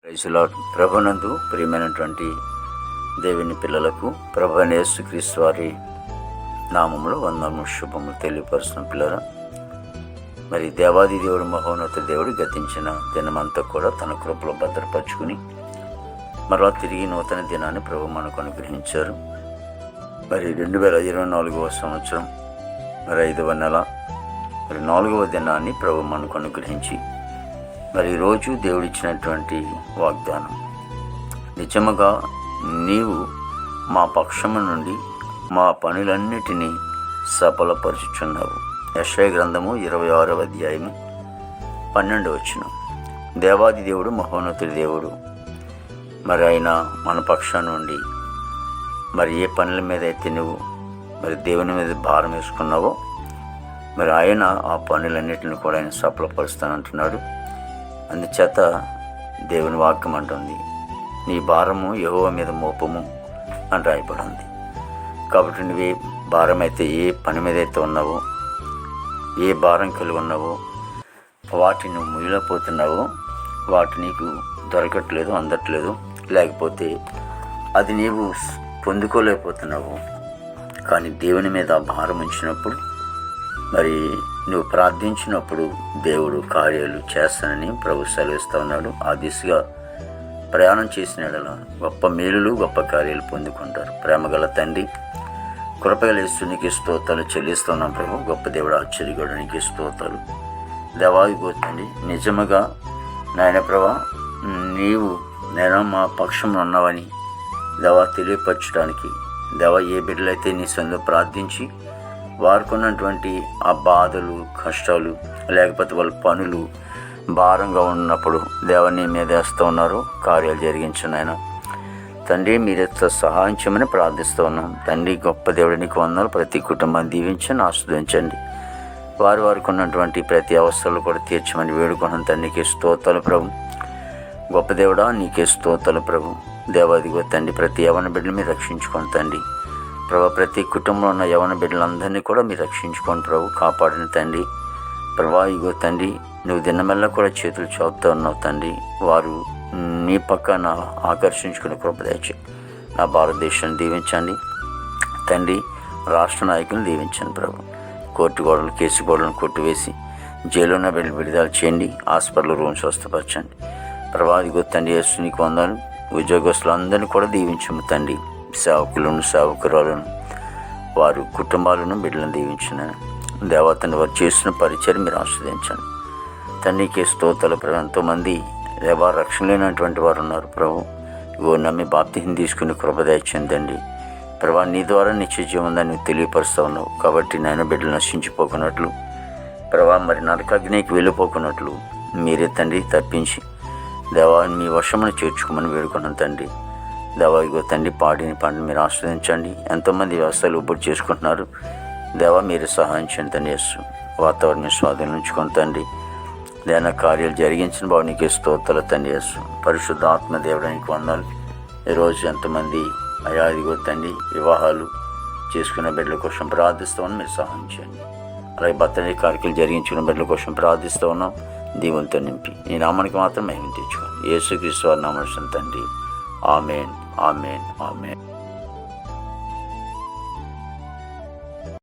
Praise lord. ప్రభునందు ప్రియమైనటువంటి దేవుని పిల్లలకు ప్రభు అయిన యేసుక్రీస్తు వారి నామములో వందనము శుభములు తెలియపరుస్తున్న పిల్లరా, మరి దేవాది దేవుడు మహోన్నత దేవుడు గతించిన దినమంతా కూడా తన కృపలో భద్రపరుచుకుని మరలా తిరిగి నూతన దినాన్ని ప్రభు మనకు అనుగ్రహించారు. మరి 2024వ సంవత్సరం మరి 5వ నెల మరి 4వ దినాన్ని ప్రభు మనకు అనుగ్రహించి మరి ఈరోజు దేవుడిచ్చినటువంటి వాగ్దానం, నిజముగా నీవు మా పక్షము నుండి మా పనులన్నిటినీ సఫలపరుచుచున్నావు. యెషయా గ్రంథము 26వ అధ్యాయము 12వ వచనం. దేవాది దేవుడు మహోన్నతుడి దేవుడు, మరి ఆయన మన పక్షాన నుండి మరి ఏ పనుల మీద అయితే నువ్వు మరి దేవుని మీద భారం వేసుకున్నావో మరి ఆయన ఆ పనులన్నిటిని కూడా ఆయన సఫలపరుస్తానంటున్నాడు. అందుచేత దేవుని వాక్యం అంటుంది, నీ భారము యెహోవా మీద మోపము అని రాయబడింది. కాబట్టి నువ్వే భారం అయితే, ఏ పని మీద అయితే ఉన్నావో, ఏ భారం కలిగి ఉన్నావో, వాటిని నువ్వు ముయ్యలేకపోతున్నావో, వాటి నీకు దొరకట్లేదు, అందట్లేదు, లేకపోతే అది నీవు పొందుకోలేకపోతున్నావు. కానీ దేవుని మీద భారం ఉంచినప్పుడు మరి నువ్వు ప్రార్థించినప్పుడు దేవుడు కార్యాలు చేస్తానని ప్రభు సెలవిస్తూ ఉన్నాడు. ఆ దిశగా ప్రయాణం చేసిన యెడల గొప్ప మేలులు, గొప్ప కార్యాలు పొందుకుంటారు. ప్రేమగల తండ్రి, కృపగల యేసు నీకు స్తోత్రాలు చెల్లిస్తున్నాం ప్రభు. గొప్ప దేవుడు, ఆశ్చర్యగడు నీకు స్తోత్రాలు. దేవాది తండ్రి, నిజముగా నాయన ప్రభా, నీవు నేను మా పక్షంలో ఉన్నావని దేవా తెలియపరచడానికి, దేవా ఏ బిడ్డలైతే నీ సన్నిధిలో ప్రార్థించి వారికి ఉన్నటువంటి ఆ బాధలు, కష్టాలు, లేకపోతే వాళ్ళ పనులు భారంగా ఉన్నప్పుడు దేవా నీ మీద వేస్తూ ఉన్నారు, కార్యాలు జరిగించండి ఆయన తండ్రి. మీరు సహాయం చేయమని ప్రార్థిస్తూ ఉన్నాం తండ్రి. గొప్ప దేవుడు నీకు వందనాలు. ప్రతి కుటుంబాన్ని దీవించండి, ఆస్వాదించండి. వారికి ఉన్నటువంటి ప్రతి అవసరాలు కూడా తీర్చమని వేడుకున్నాం తండ్రికి స్తోత్రాలు ప్రభు. గొప్ప దేవుడా నీకే స్తోత్రాలు ప్రభు. దేవాదిగో తండ్రి, ప్రతి యవన బిడ్డలు మీరు రక్షించుకోండి తండ్రి ప్రభా. ప్రతి కుటుంబంలో ఉన్న యవన బిడ్డలందరినీ కూడా మీరు రక్షించుకోండి ప్రభు, కాపాడిన తండ్రి ప్రభా. ఇగో తండ్రి, నువ్వు దినమెల్ల కూడా చేతులు చాపుతూ ఉన్నావు తండ్రి. వారు నీ పక్కన ఆకర్షించుకునే కృప దయచేయి. నా భారతదేశాన్ని దీవించండి తండ్రి. రాష్ట్ర నాయకులను దీవించండి ప్రభు. కోర్టు గోడలు, కేసు గోడలను కొట్టివేసి జైలున్న బిడ్డలు విడుదల చేయండి. హాస్పిటల్ రూమ్స్ స్వస్థపరచండి ప్రభా. ఇగో తండ్రి, యేసు నీకు వందనాలు. ఉద్యోగస్తులందరినీ కూడా దీవించము తండ్రి. సేవకులను, సేవకురాలను, వారు కుటుంబాలను, బిడ్డలను దీవించిన దేవతని వారు చేసిన పరిచయం మీరు ఆస్వాదించండి తండ్రికి స్తోత్రాలు ప్రభు. ఎంతోమంది దేవా రక్షణ లేనటువంటి వారు ఉన్నారు ప్రభు. ఇగో నమ్మి బాప్తిసం తీసుకుని కృప దయచేయండి ప్రభా. నీ ద్వారా నిత్య జీవం ఉందని నువ్వు తెలియపరుస్తూ ఉన్నావు. కాబట్టి నాయన బిడ్డలు నశించిపోకున్నట్లు ప్రభా, మరి నరకాగ్నికి వెళ్ళిపోకున్నట్లు మీరే తండ్రి తప్పించి దేవా మీ వర్షమును చేర్చుకోమని వేడుకున్నాను తండ్రి. దేవా ఇగో తండ్రి, పాడిని పంటను మీరు ఆస్వాదించండి. ఎంతోమంది వ్యవస్థలు ఉబ్బడి చేసుకుంటున్నారు దేవా, మీరు సహాయం చేయండి తండ్రి. యేసు వాతావరణం స్వాధీనం ఉంచుకొని తండ్రి, దేన కార్యాలు జరిగించిన బాబు నీకే స్తోత్రాలు తండ్రి. యేసు పరిశుద్ధ ఆత్మ దేవుడానికి వందనాలు. ఈరోజు ఎంతమంది అయా ఇదిగో తండ్రి వివాహాలు చేసుకునే బిడ్డల కోసం ప్రార్థిస్తామని మీరు సహాయం చేయండి. అలాగే బర్త్డే కార్యక్రమాలు జరిగించుకునే బిడ్డల కోసం ప్రార్థిస్తూ ఉన్నాం. దీవులతో నింపి నీ నామానికి మాత్రం మహిమ తెచ్చుకోండి. యేసుక్రీస్తు వారి నామమున తండ్రి. ఆమేన్, ఆమేన్, ఆమేన్.